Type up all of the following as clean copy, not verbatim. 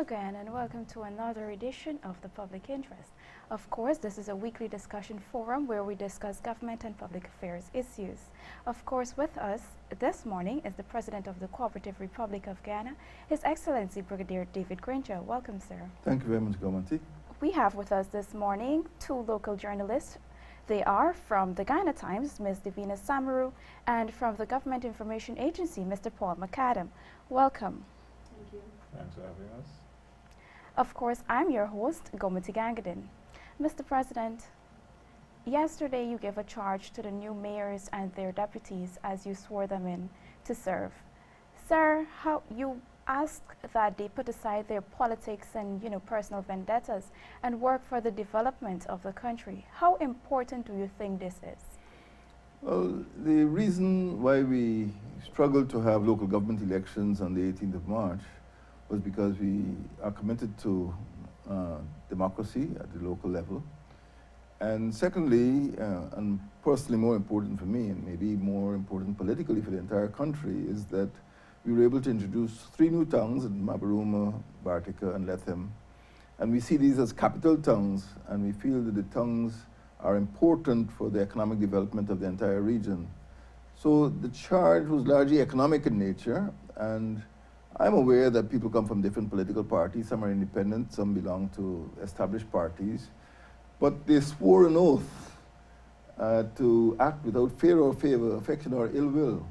again, and welcome to another edition of The Public Interest. Of course, this is a weekly discussion forum where we discuss government and public affairs issues. Of course, with us this morning is the President of the Cooperative Republic of Guyana, His Excellency Brigadier David Granger. Welcome, sir. Thank you very much, Gomati. We have with us this morning two local journalists. They are from the Guyana Times, Ms. Devina Samaroo, and from the Government Information Agency, Mr. Paul McAdam. Welcome. Thank you. Thanks for having us. Of course, I'm your host, Gomati Gangadin. Mr. President, yesterday you gave a charge to the new mayors and their deputies as you swore them in to serve. Sir, how you asked that they put aside their politics and, personal vendettas and work for the development of the country. How important do you think this is? Well, the reason why we struggled to have local government elections on the 18th of March was because we are committed to democracy at the local level. And secondly, and personally more important for me, and maybe more important politically for the entire country, is that we were able to introduce 3 new towns in Mabaruma, Bartica, and Lethem. And we see these as capital towns, and we feel that the towns are important for the economic development of the entire region. So the charge was largely economic in nature, and I'm aware that people come from different political parties. Some are independent, some belong to established parties. But they swore an oath to act without fear or favor, affection or ill will.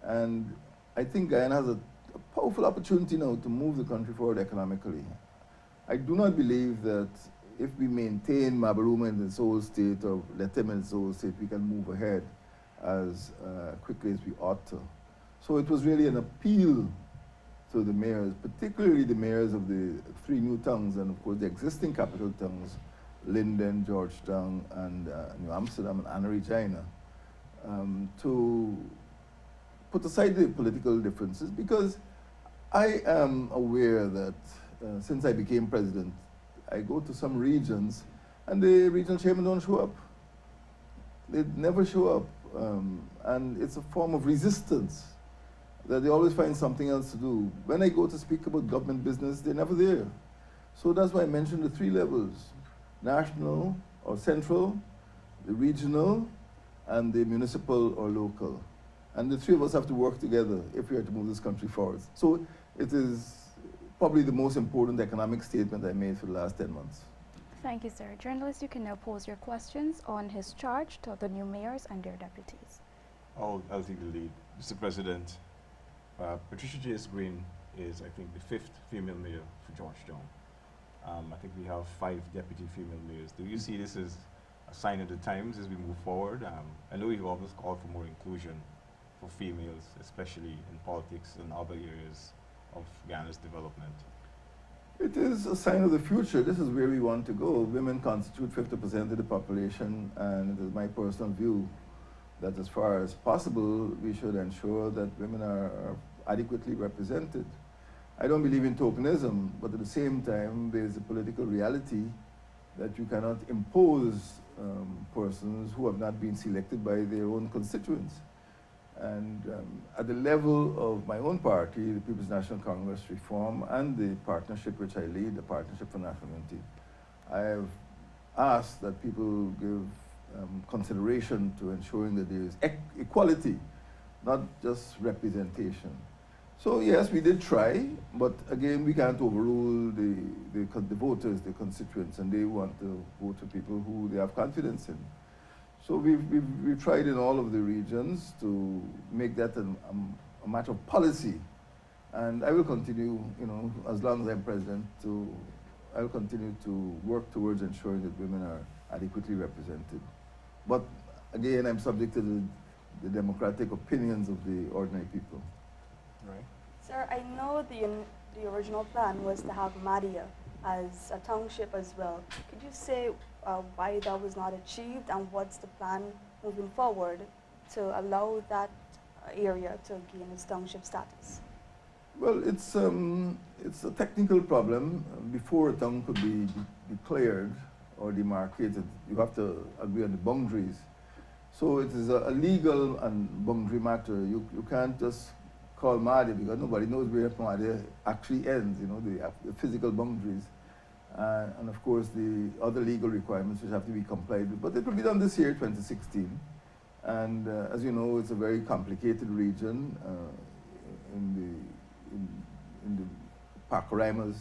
And I think Guyana has a powerful opportunity now to move the country forward economically. I do not believe that if we maintain Mabaruma in its old state or Lethem in its old state, we can move ahead as quickly as we ought to. So it was really an appeal to the mayors, particularly the mayors of the 3 new towns and of course the existing capital towns, Linden, Georgetown, and New Amsterdam, and Regina, to put aside the political differences, because I am aware that since I became president, I go to some regions and the regional chairmen don't show up. They never show up, and it's a form of resistance that they always find something else to do. When I go to speak about government business, they're never there. So that's why I mentioned the 3 levels: national or central, the regional, and the municipal or local. And the 3 of us have to work together if we are to move this country forward. So it is probably the most important economic statement I made for the last 10 months. Thank you, sir. Journalists, you can now pose your questions on his charge to the new mayors and their deputies. I'll take the lead. Mr. President, Patricia J.S. Green is, I think, the 5th female mayor for Georgetown. I think we have 5 deputy female mayors. Do you see this as a sign of the times as we move forward? I know you've always called for more inclusion for females, especially in politics and other areas of Guyana's development. It is a sign of the future. This is where we want to go. Women constitute 50% of the population, and it is my personal view that as far as possible, we should ensure that women are adequately represented. I don't believe in tokenism, but at the same time, there's a political reality that you cannot impose persons who have not been selected by their own constituents. And at the level of my own party, the People's National Congress Reform, and the partnership which I lead, the Partnership for National Unity, I have asked that people give consideration to ensuring that there is equality, not just representation. So yes, we did try, but again, we can't overrule the voters, the constituents, and they want to vote for people who they have confidence in. So we've tried in all of the regions to make that a matter of policy. And I will continue, as long as I'm president, I will continue to work towards ensuring that women are adequately represented. But again, I'm subject to the democratic opinions of the ordinary people. Right. Sir, I know the original plan was to have Madia as a township as well. Could you say why that was not achieved, and what's the plan moving forward to allow that area to gain its township status? Well, it's a technical problem. Before a town could be declared or demarcated, you have to agree on the boundaries. So it is a legal and boundary matter. You can't just called Madia because nobody knows where Madia actually ends, you know, the physical boundaries. And of course, the other legal requirements which have to be complied with. But it will be done this year, 2016. And as you know, it's a very complicated region in the Pacorimas.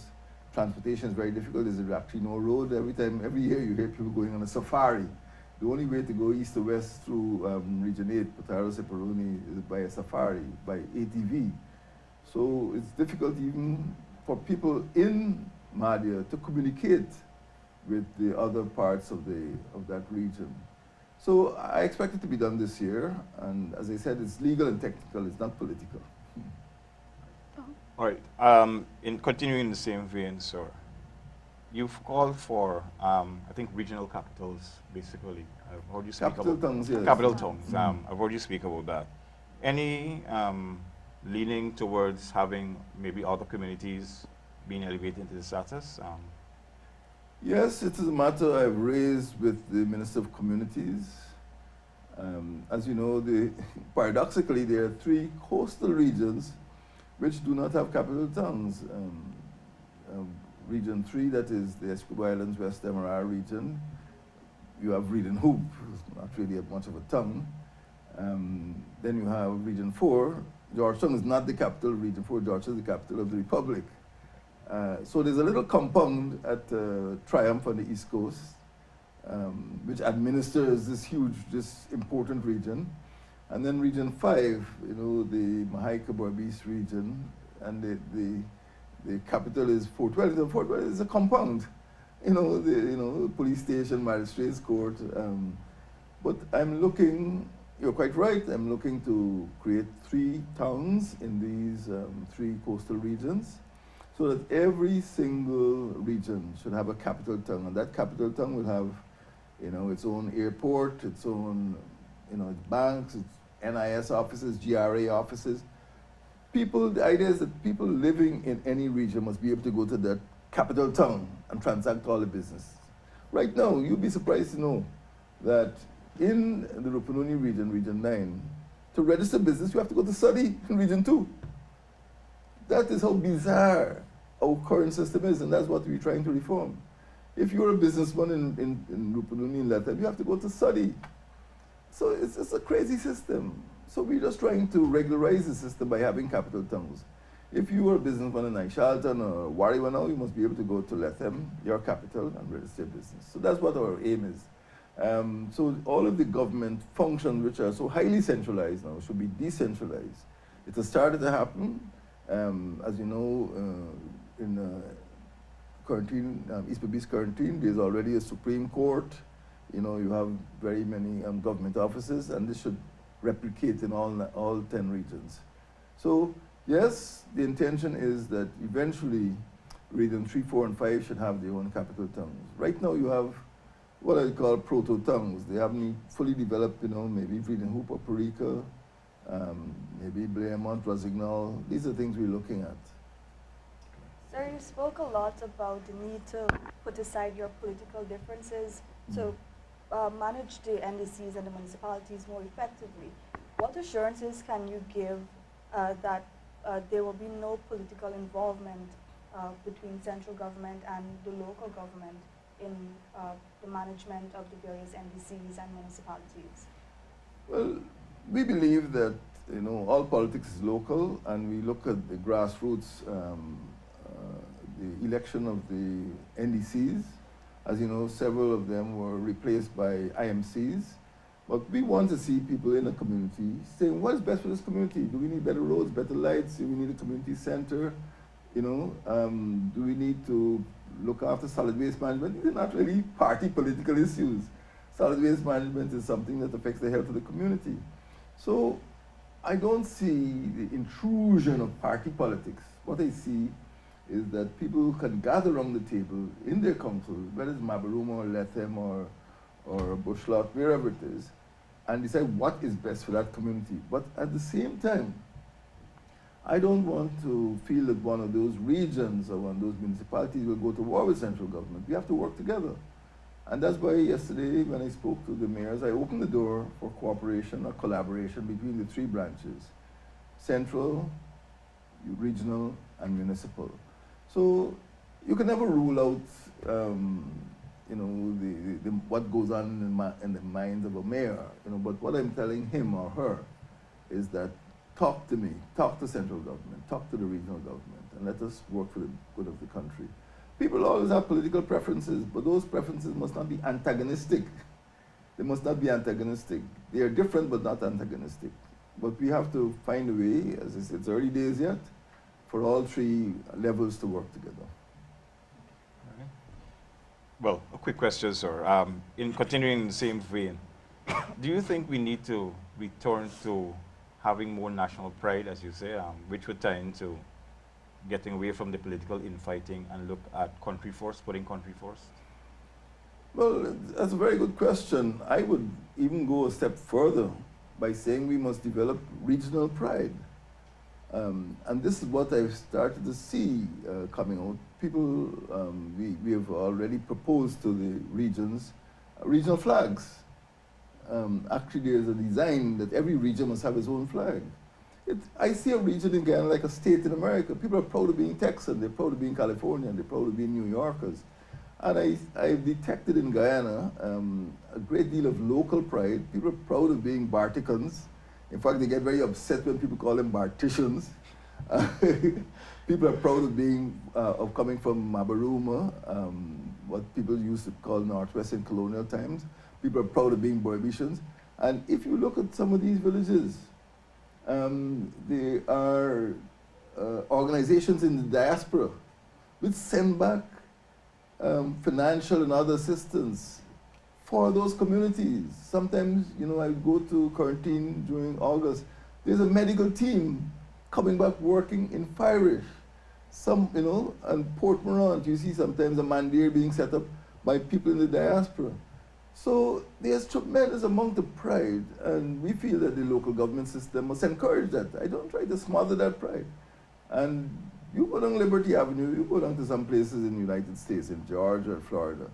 Transportation is very difficult. There's actually no road. Every year you hear people going on a safari. The only way to go east to west through Region 8, Potaro, Separoni, is by a safari, by ATV. So it's difficult even for people in Madia to communicate with the other parts of that region. So I expect it to be done this year, and as I said, it's legal and technical, it's not political. All right, in continuing the same vein, sir, you've called for, I think, regional capitals, basically. I've heard you speak Capital about tongues, yes. capital tongues. I've heard you speak about that. Any leaning towards having maybe other communities being elevated into the status? Yes, it is a matter I've raised with the Minister of Communities. As you know, paradoxically, there are 3 coastal regions which do not have capital towns. Region 3, that is the Essequibo Islands, West Demerara region. You have Region Hoop, not really much of a town. Then you have Region 4. Georgetown is not the capital of Region 4. Georgetown is the capital of the Republic. So there's a little compound at Triumph on the East Coast, which administers this important region. And then Region 5, you know, the Mahaica-Berbice region, and the capital is Fort Wellington. Fort Wellington is a compound, you know, the police station, magistrates court. But I'm looking, you're quite right, I'm looking to create 3 towns in these 3 coastal regions, so that every single region should have a capital town, and that capital town will have, you know, its own airport, its own, you know, its banks, its NIS offices, GRA offices. The idea is that people living in any region must be able to go to that capital town and transact all the business. Right now, you'd be surprised to know that in the Rupununi region, Region 9, to register business, you have to go to study in Region 2. That is how bizarre our current system is, and that's what we're trying to reform. If you're a businessman in Rupununi and Lethem, you have to go to study. So it's a crazy system. So we're just trying to regularize the system by having capital towns. If you are a businessman in Charlton or Warriwa now, you must be able to go to Lethem, your capital, and register business. So that's what our aim is. So all of the government functions, which are so highly centralized now, should be decentralized. It has started to happen. As you know, in quarantine, East Berbice quarantine, there's already a Supreme Court. You know, you have very many government offices, and this should replicate in all 10 regions. So yes, the intention is that eventually Region 3, 4, and 5 should have their own capital towns. Right now you have what I call proto-towns. They haven't fully developed, you know, maybe Region Hoop or Parica, maybe Blairmont, Rosignol. These are things we're looking at. Sir, you spoke a lot about the need to put aside your political differences to manage the NDCs and the municipalities more effectively. What assurances can you give that there will be no political involvement between central government and the local government in the management of the various NDCs and municipalities? Well, we believe that, you know, all politics is local, and we look at the grassroots, the election of the NDCs. As you know, several of them were replaced by IMCs. But we want to see people in the community saying, what is best for this community? Do we need better roads, better lights? Do we need a community center? You know, do we need to look after solid waste management? These are not really party political issues. Solid waste management is something that affects the health of the community. So I don't see the intrusion of party politics. What I see is that people can gather around the table in their councils, whether it's Mabaruma or Lethem or Bushlot, wherever it is, and decide what is best for that community. But at the same time, I don't want to feel that one of those regions or one of those municipalities will go to war with central government. We have to work together. And that's why yesterday, when I spoke to the mayors, I opened the door for cooperation or collaboration between the 3 branches: central, regional and municipal. So you can never rule out, you know, what goes on in the minds of a mayor. You know, but what I'm telling him or her is that talk to me, talk to central government, talk to the regional government, and let us work for the good of the country. People always have political preferences, but those preferences must not be antagonistic. They must not be antagonistic. They are different, but not antagonistic. But we have to find a way, as I said, it's early days yet, for all three levels to work together. Okay. Well, a quick question, sir. In continuing in the same vein, do you think we need to return to having more national pride, as you say, which would tie into getting away from the political infighting and look at country first, putting country first? Well, that's a very good question. I would even go a step further by saying we must develop regional pride. And this is what I've started to see coming out. People, we have already proposed to the regions regional flags. Actually, there's a design that every region must have its own flag. I see a region in Guyana like a state in America. People are proud of being Texan, they're proud of being Californian, they're proud of being New Yorkers. And I've detected in Guyana a great deal of local pride. People are proud of being Barticans. In fact, they get very upset when people call them Barticians. People are proud of being, of coming from Mabaruma, what people used to call Northwest in colonial times. People are proud of being Borbicians. And if you look at some of these villages, there are organizations in the diaspora which send back financial and other assistance for those communities. Sometimes, you know, I go to quarantine during August. There's a medical team coming back working in Firish. Some, you know, and Port Morant, you see sometimes a mandir being set up by people in the diaspora. So there's tremendous amount of pride, and we feel that the local government system must encourage that. I don't try to smother that pride. And you go down Liberty Avenue, you go down to some places in the United States, in Georgia or Florida,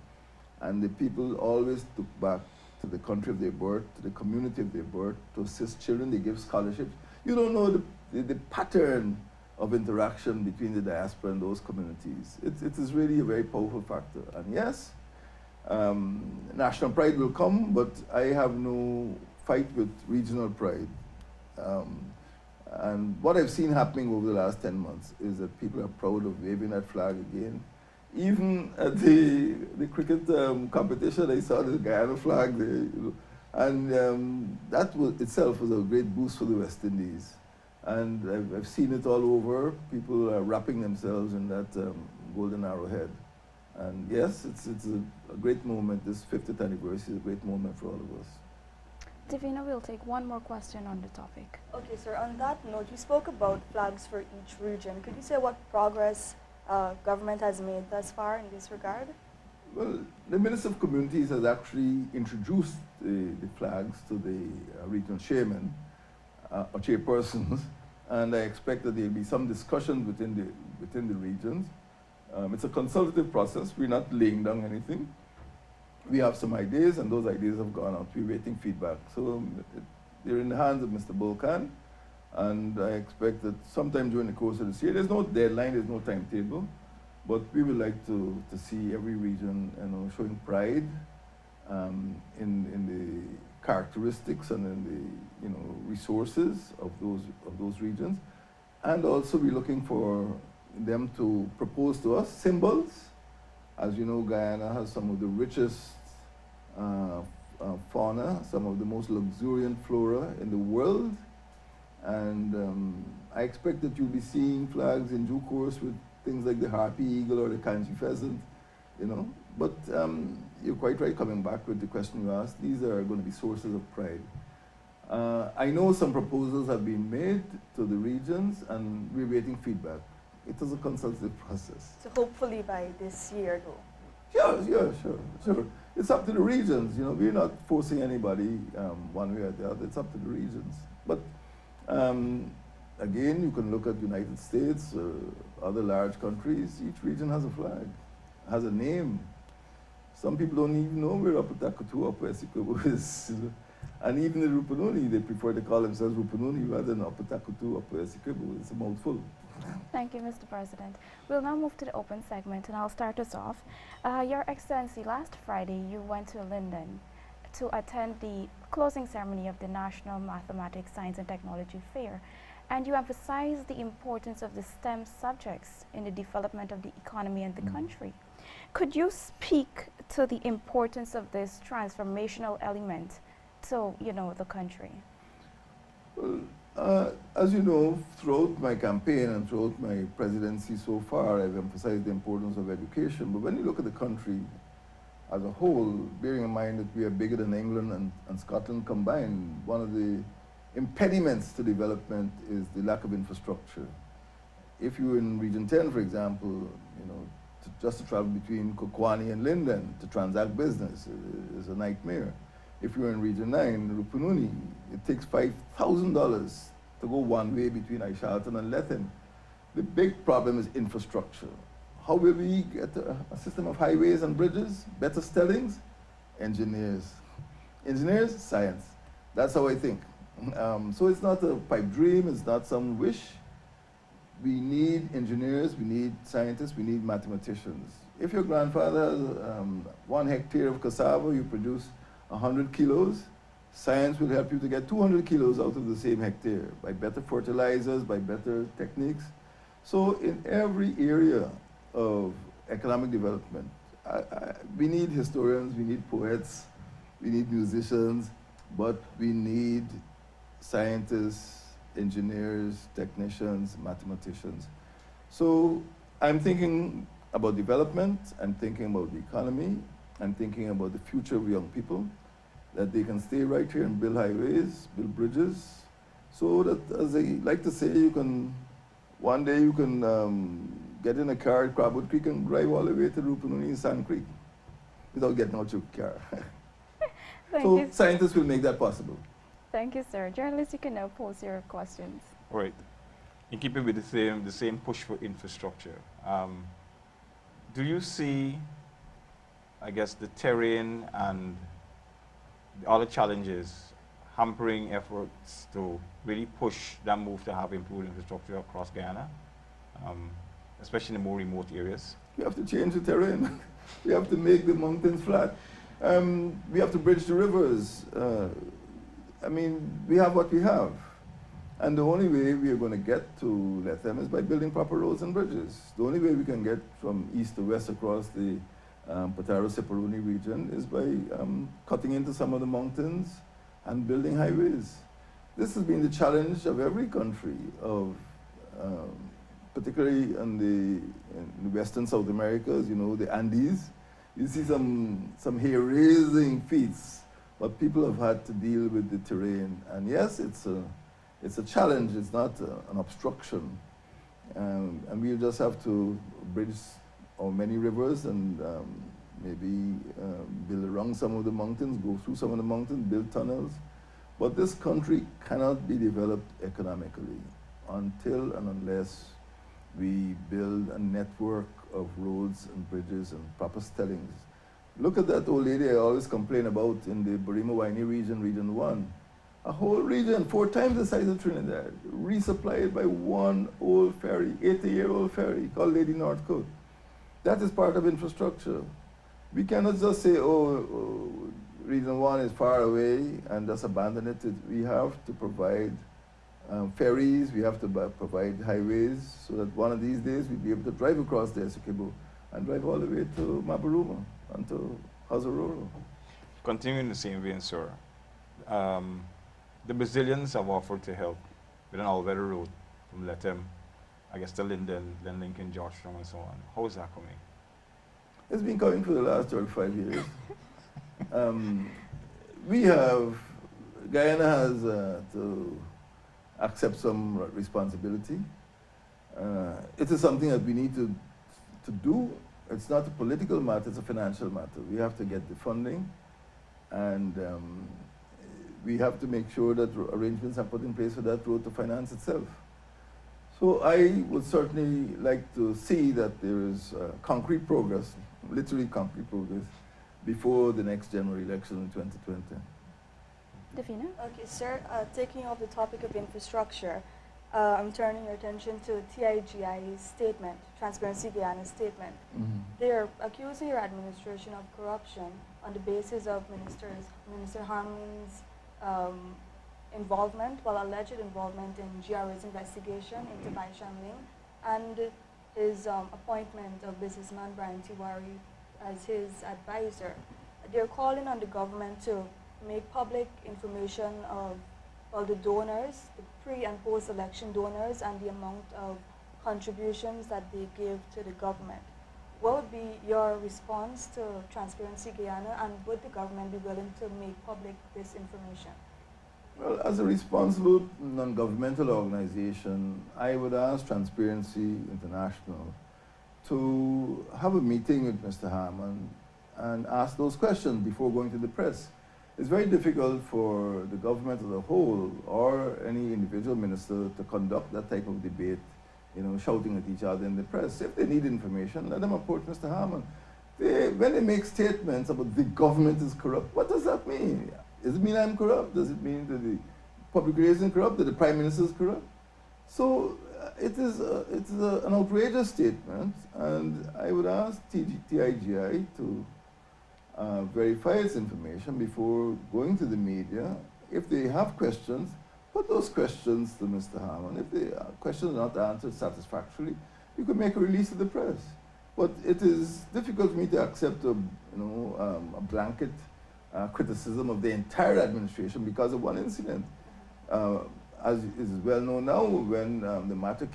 and the people always look back to the country of their birth, to the community of their birth, to assist children. They give scholarships. You don't know the pattern of interaction between the diaspora and those communities. It is really a very powerful factor. And yes, national pride will come, but I have no fight with regional pride. And what I've seen happening over the last 10 months is that people are proud of waving that flag again. Even at the cricket competition, I saw the Guyana flag there, you know, and that itself was a great boost for the West Indies. And I've seen it all over. People are wrapping themselves in that golden arrowhead. And yes, it's a great moment. This 50th anniversary is a great moment for all of us. Devina, we'll take one more question on the topic. Okay, sir. On that note, you spoke about flags for each region. Could you say what progress government has made thus far in this regard? Well, the Minister of Communities has actually introduced the flags to the regional chairman or chairpersons, and I expect that there will be some discussions within the regions. It's a consultative process. We're not laying down anything. We have some ideas, and those ideas have gone out. We're waiting feedback. So they're in the hands of Mr. Bolkan, and I expect that sometime during the course of this year, there's no deadline, there's no timetable, but we would like to see every region, you know, showing pride in the characteristics and in the, you know, resources of those regions, and also we're looking for them to propose to us symbols. As you know, Guyana has some of the richest fauna, some of the most luxuriant flora in the world, and I expect that you'll be seeing flags in due course with things like the harpy eagle or the kanji pheasant, you know. But you're quite right coming back with the question you asked. These are going to be sources of pride. I know some proposals have been made to the regions, and we're waiting feedback. It is a consultative process. So hopefully by this year, though. Yeah, sure. It's up to the regions. You know, we're not forcing anybody one way or the other. It's up to the regions. But again, you can look at the United States, other large countries. Each region has a flag, has a name. Some people don't even know where Upper Takatu, Upper Essequibo is. And even the Rupununi, they prefer to call themselves Rupununi rather than Upper Takutu, Upper Essequibo. It's a mouthful. Thank you, Mr. President. We'll now move to the open segment, and I'll start us off. Your Excellency, last Friday you went to Linden to attend the closing ceremony of the National Mathematics, Science and Technology Fair, and you emphasized the importance of the STEM subjects in the development of the economy and the country. Could you speak to the importance of this transformational element to, the country? Well, as you know, throughout my campaign and throughout my presidency so far, I've emphasized the importance of education. But when you look at the country as a whole, bearing in mind that we are bigger than England and Scotland combined, one of the impediments to development is the lack of infrastructure. If you're in Region 10, for example, just to travel between Kokwani and Linden to transact business is a nightmare. If you're in Region 9, Rupununi, it takes $5,000 to go one way between Aishalton and Lethem. The big problem is infrastructure. How will we get a system of highways and bridges? Better stellings? Engineers. Engineers? Science. That's how I think. So it's not a pipe dream, it's not some wish. We need engineers, we need scientists, we need mathematicians. If your grandfather has 1 hectare of cassava, you produce 100 kilos, science will help you to get 200 kilos out of the same hectare by better fertilizers, by better techniques. So in every area of economic development, we need historians, we need poets, we need musicians, but we need scientists, engineers, technicians, mathematicians. So I'm thinking about development, I'm thinking about the economy, I'm thinking about the future of young people, that they can stay right here and build highways, build bridges, so that, as I like to say, one day you can get in a car at Crabwood Creek and drive all the way to Rupununi and Sand Creek without getting out your car. So scientists will make that possible. Thank you, sir. Journalists, you can now pose your questions. All right. In keeping with the same push for infrastructure, do you see, I guess, the terrain and the other challenges hampering efforts to really push that move to have improved infrastructure across Guyana, especially in the more remote areas? We have to change the terrain. We have to make the mountains flat. We have to bridge the rivers. I mean, we have what we have. And the only way we are going to get to Lethem is by building proper roads and bridges. The only way we can get from east to west across the Potaro-Separuni region is by cutting into some of the mountains and building highways. This has been the challenge of every country, particularly in the western South Americas, the Andes. You see some hair-raising feats, but people have had to deal with the terrain. And yes, it's a challenge, it's not an obstruction. And we just have to bridge our many rivers and maybe build around some of the mountains, go through some of the mountains, build tunnels. But this country cannot be developed economically until and unless we build a network of roads and bridges and proper stellings. Look at that old lady I always complain about in the Barima-Waini region, Region 1. A whole region, 4 times the size of Trinidad, resupplied by one old ferry, 80-year-old ferry called Lady Northcote. That is part of infrastructure. We cannot just say, Region 1 is far away and just abandon it. We have to provide ferries, we have to provide highways so that one of these days we'll be able to drive across the Essequibo and drive all the way to Mabaruma and to Hazaroro. Continuing the same vein, sir, the Brazilians have offered to help with an all-weather road from Lethem, I guess, to Linden, then Lincoln, Georgetown, and so on. How is that coming? It's been coming for the last 35 years. Guyana has to accept some responsibility. It is something that we need to do. It's not a political matter, it's a financial matter. We have to get the funding, and we have to make sure that arrangements are put in place for that road to finance itself. So I would certainly like to see that there is concrete progress, literally concrete progress, before the next general election in 2020. Devina? Okay, sir, taking off the topic of infrastructure, I'm turning your attention to TIGI's statement, Transparency Guyana's statement. They're accusing your administration of corruption on the basis of Minister Harmon's involvement, alleged involvement in GRA's investigation into Bai Shanling and his appointment of businessman Brian Tiwari as his advisor. They're calling on the government to make public information of all the donors, the pre- and post-election donors, and the amount of contributions that they give to the government. What would be your response to Transparency Guyana, and would the government be willing to make public this information? Well, as a responsible non-governmental organization, I would ask Transparency International to have a meeting with Mr. Harmon and ask those questions before going to the press. It's very difficult for the government as a whole or any individual minister to conduct that type of debate, you know, shouting at each other in the press. If they need information, let them approach Mr. Harmon. When they make statements about the government is corrupt, what does that mean? Does it mean I'm corrupt? Does it mean that the public relations corrupt? That the prime minister is corrupt? So it's an outrageous statement, and I would ask TIGI to verify its information before going to the media. If they have questions, put those questions to Mr. Harmon. If the questions are not answered satisfactorily, you could make a release to the press. But it is difficult for me to accept a blanket criticism of the entire administration because of one incident. As is well known now, when the matter of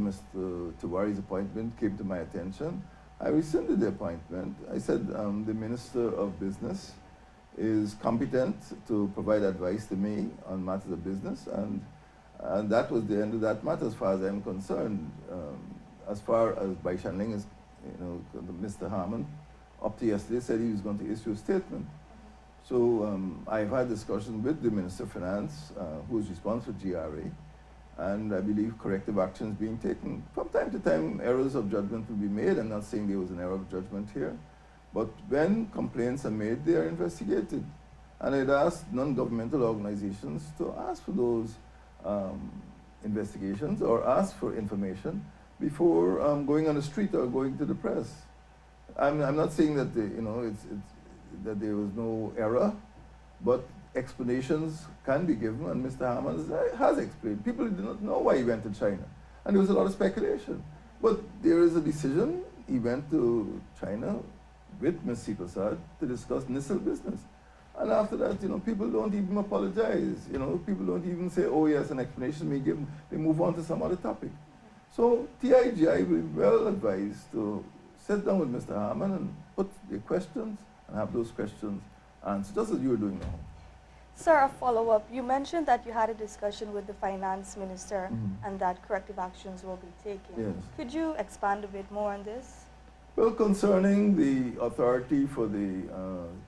Mr. Tiwari's appointment came to my attention, I rescinded the appointment. I said the Minister of Business is competent to provide advice to me on matters of business, and that was the end of that matter as far as I'm concerned. As far as Bai Shanling is, Mr. Harmon, up to yesterday, said he was going to issue a statement. So I've had discussions with the Minister of Finance, who is responsible for GRA, and I believe corrective action is being taken. From time to time, errors of judgment will be made. I'm not saying there was an error of judgment here, but when complaints are made, they are investigated. And I'd ask non-governmental organizations to ask for those investigations or ask for information before going on the street or going to the press. I'm not saying that that there was no error, but explanations can be given, and Mr. Harmon has explained. People did not know why he went to China, and there was a lot of speculation. But there is a decision. He went to China with Ms. Prasad to discuss NISL business. And after that, people don't even apologize. People don't even say, oh yes, an explanation may be given. They move on to some other topic. So TIGI will be well advised to sit down with Mr. Harmon and put the questions and have those questions answered, just as you are doing now. Sir, a follow-up. You mentioned that you had a discussion with the finance minister and that corrective actions will be taken. Yes. Could you expand a bit more on this? Well, concerning the authority for the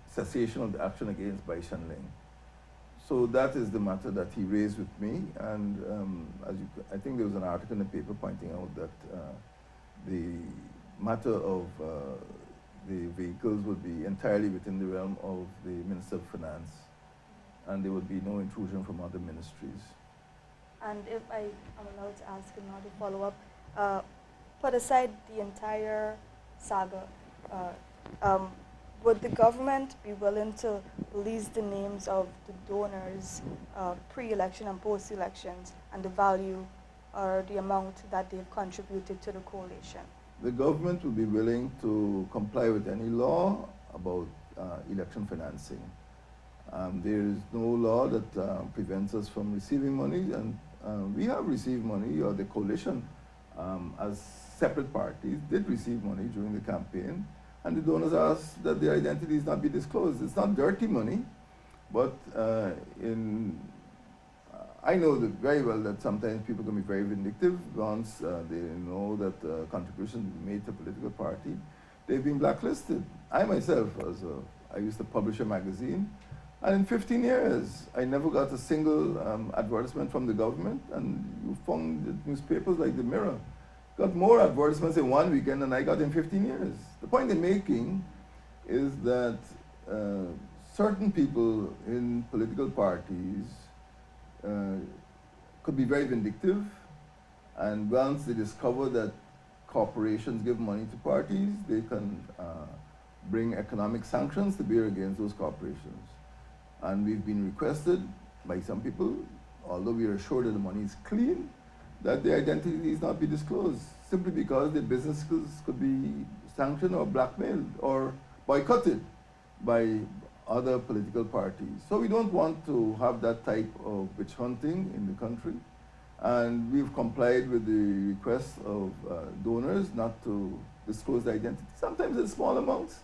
cessation of the action against Bai Shanling, so that is the matter that he raised with me, and I think there was an article in the paper pointing out that the matter of the vehicles would be entirely within the realm of the Minister of Finance, and there would be no intrusion from other ministries. And if I am allowed to ask another follow-up, put aside the entire saga, would the government be willing to release the names of the donors pre-election and post-elections and the value or the amount that they've contributed to the coalition? The government will be willing to comply with any law about election financing. There is no law that prevents us from receiving money, and we have received money, or the coalition as separate parties did receive money during the campaign, and the donors asked that their identities not be disclosed. It's not dirty money, but I know that very well that sometimes people can be very vindictive once they know that contributions made to a political party. They've been blacklisted. I myself, I used to publish a magazine, and in 15 years, I never got a single advertisement from the government, and you found the newspapers like the Mirror got more advertisements in one weekend than I got in 15 years. The point I'm making is that certain people in political parties could be very vindictive, and once they discover that corporations give money to parties, they can bring economic sanctions to bear against those corporations. And we've been requested by some people, although we are assured that the money is clean, that their identities not be disclosed, simply because their businesses could be sanctioned or blackmailed or boycotted by other political parties. So we don't want to have that type of witch hunting in the country. And we've complied with the request of donors not to disclose their identity, sometimes in small amounts.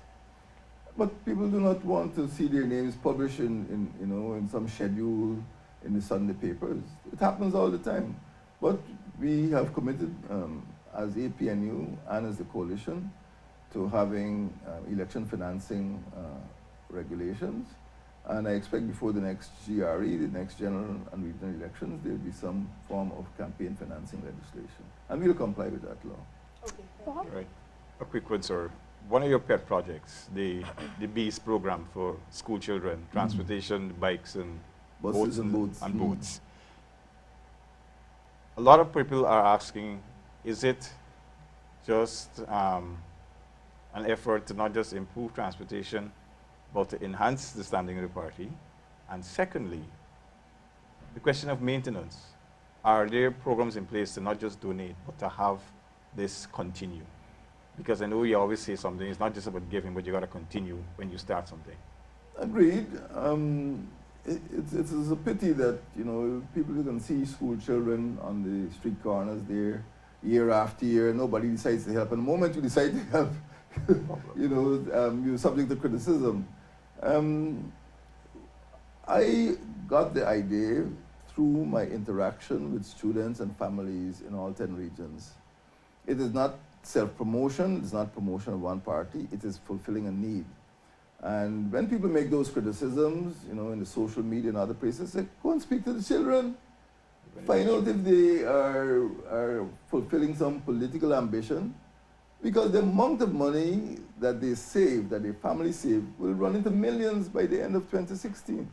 But people do not want to see their names published in some schedule in the Sunday papers. It happens all the time. But we have committed as APNU and as the coalition to having election financing regulations. And I expect before the next GRE, the next general and regional elections, there will be some form of campaign financing legislation. And we'll comply with that law. Okay. Paul? Right. A quick one, sir. One of your pet projects, the BEAST program for school children, transportation, bikes, and Buses and boats. And boats. A lot of people are asking, is it just an effort to not just improve transportation, but to enhance the standing of the party? And secondly, the question of maintenance. Are there programs in place to not just donate, but to have this continue? Because I know you always say something, it's not just about giving, but you got to continue when you start something. Agreed. It's a pity that, people can see school children on the street corners there year after year, nobody decides to help. And the moment you decide to help, you're subject to criticism. I got the idea through my interaction with students and families in all 10 regions. It is not self-promotion, it's not promotion of one party, it is fulfilling a need. And when people make those criticisms, in the social media and other places, say, go and speak to the children. Find out if they are fulfilling some political ambition. Because the amount of money that they save, that their family save, will run into millions by the end of 2016.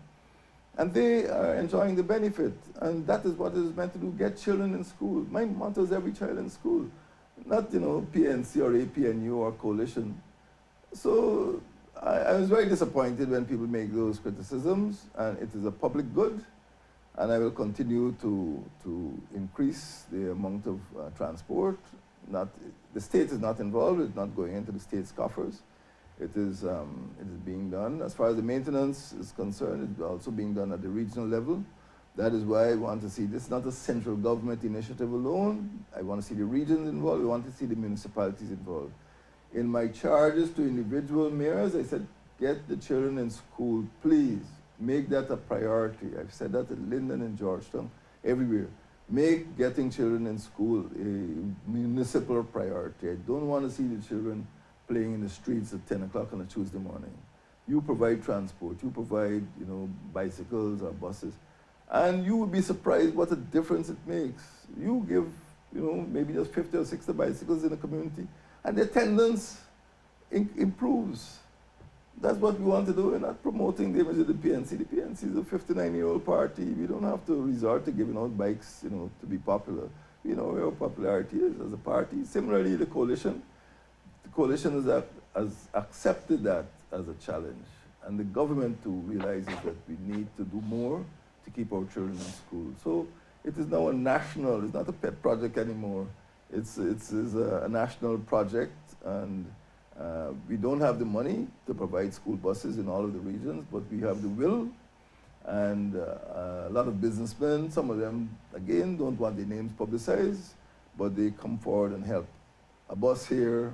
And they are enjoying the benefit. And that is what it is meant to do, get children in school. My motto is every child in school. Not, PNC or APNU or coalition. So I was very disappointed when people make those criticisms, and it is a public good, and I will continue to increase the amount of transport. The state is not involved, it's not going into the state's coffers. It is being done. As far as the maintenance is concerned, it's also being done at the regional level. That is why I want to see this not a central government initiative alone. I want to see the regions involved. I want to see the municipalities involved. In my charges to individual mayors, I said, get the children in school, please. Make that a priority. I've said that at Linden and Georgetown, everywhere. Make getting children in school a municipal priority. I don't want to see the children playing in the streets at 10 o'clock on a Tuesday morning. You provide transport, you provide, bicycles or buses, and you would be surprised what a difference it makes. You give, maybe just 50 or 60 bicycles in a community, and the attendance improves. That's what we want to do. We're not promoting the image of the PNC. The PNC is a 59-year-old party. We don't have to resort to giving out bikes, to be popular. We know where our popularity is as a party. Similarly, the coalition has accepted that as a challenge. And the government too realizes that we need to do more to keep our children in school. So it is now a national, it's not a pet project anymore. It's a national project, and we don't have the money to provide school buses in all of the regions, but we have the will, and a lot of businessmen, some of them, again, don't want their names publicized, but they come forward and help. A bus here,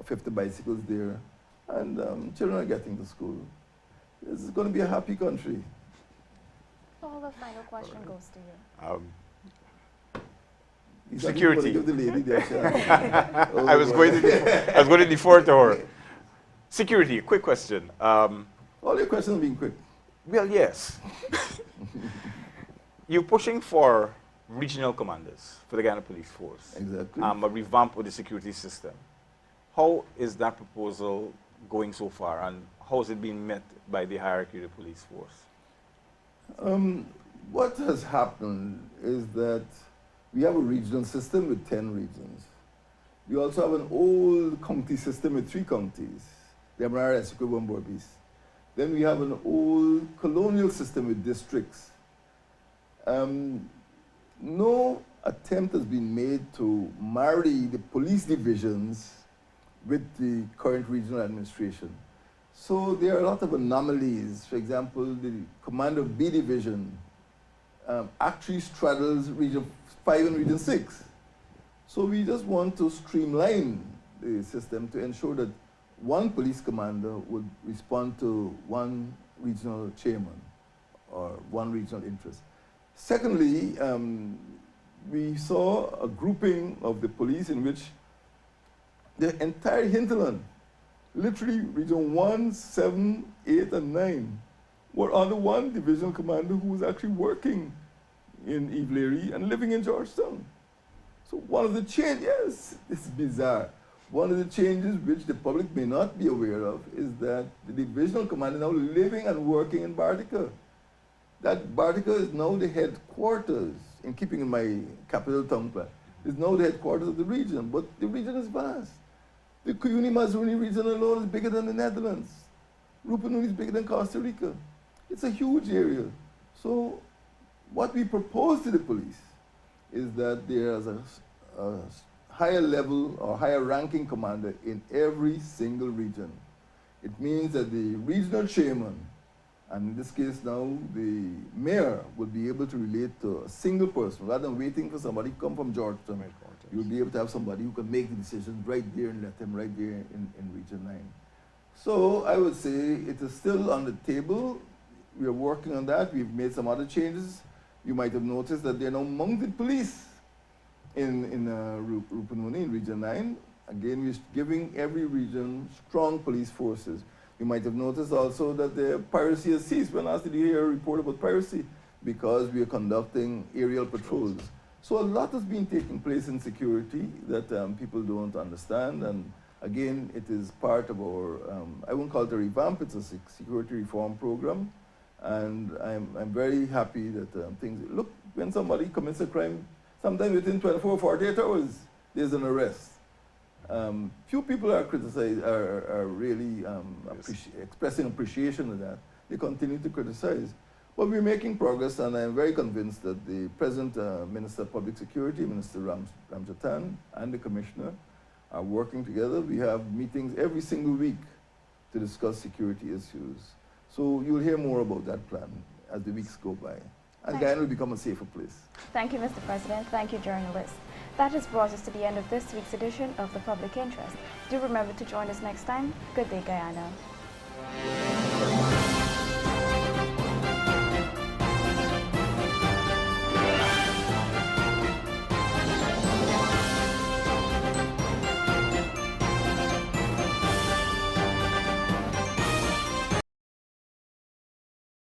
50 bicycles there, and children are getting to school. This is going to be a happy country. Paul, the final question goes to you. Security. Give the lady the I was going to defer to her. Security, quick question. All your questions are being quick. Well, yes. You're pushing for regional commanders for the Guyana Police Force. Exactly. A revamp of the security system. How is that proposal going so far, and how is it being met by the hierarchy of the police force? What has happened is that we have a regional system with 10 regions. We also have an old county system with 3 counties, the Amara, Essequibo, and Borbis. Then we have an old colonial system with districts. No attempt has been made to marry the police divisions with the current regional administration. So there are a lot of anomalies. For example, the commander of B Division actually straddles Region 5 and Region 6. So we just want to streamline the system to ensure that one police commander would respond to one regional chairman or one regional interest. Secondly, we saw a grouping of the police in which the entire hinterland, literally Region 1, 7, 8, and 9, were under one divisional commander who was actually working in Ivlery and living in Georgetown. So one of the changes, yes, it's bizarre. One of the changes which the public may not be aware of is that the divisional commander now living and working in Bartica. That Bartica is now the headquarters, in keeping in my capital town plan, is now the headquarters of the region, but the region is vast. The Cuyuni-Mazaruni region alone is bigger than the Netherlands. Rupununi is bigger than Costa Rica. It's a huge area. So what we propose to the police is that there is a higher level or higher ranking commander in every single region. It means that the regional chairman, and in this case now the mayor, will be able to relate to a single person rather than waiting for somebody to come from Georgetown. You'll be able to have somebody who can make the decisions right there and let them right there in Region 9. So I would say it is still on the table. We are working on that. We've made some other changes. You might have noticed that there are now mounted police in Rupununi, in Region 9. Again, we're giving every region strong police forces. You might have noticed also that the piracy has ceased. When asked, did you hear a report about piracy? Because we are conducting aerial patrols. So a lot has been taking place in security that people don't understand. And again, it is part of our, I won't call it a revamp, it's a security reform program. And I'm very happy that things, look, when somebody commits a crime, sometimes within 24 or 48 hours, there's an arrest. Few people are criticized, are really expressing appreciation of that. They continue to criticize. But we're making progress, and I'm very convinced that the present Minister of Public Security, Minister Ramjatan, and the Commissioner are working together. We have meetings every single week to discuss security issues. So you'll hear more about that plan as the weeks go by. And Guyana will become a safer place. Thank you, Mr. President. Thank you, journalists. That has brought us to the end of this week's edition of The Public Interest. Do remember to join us next time. Good day, Guyana.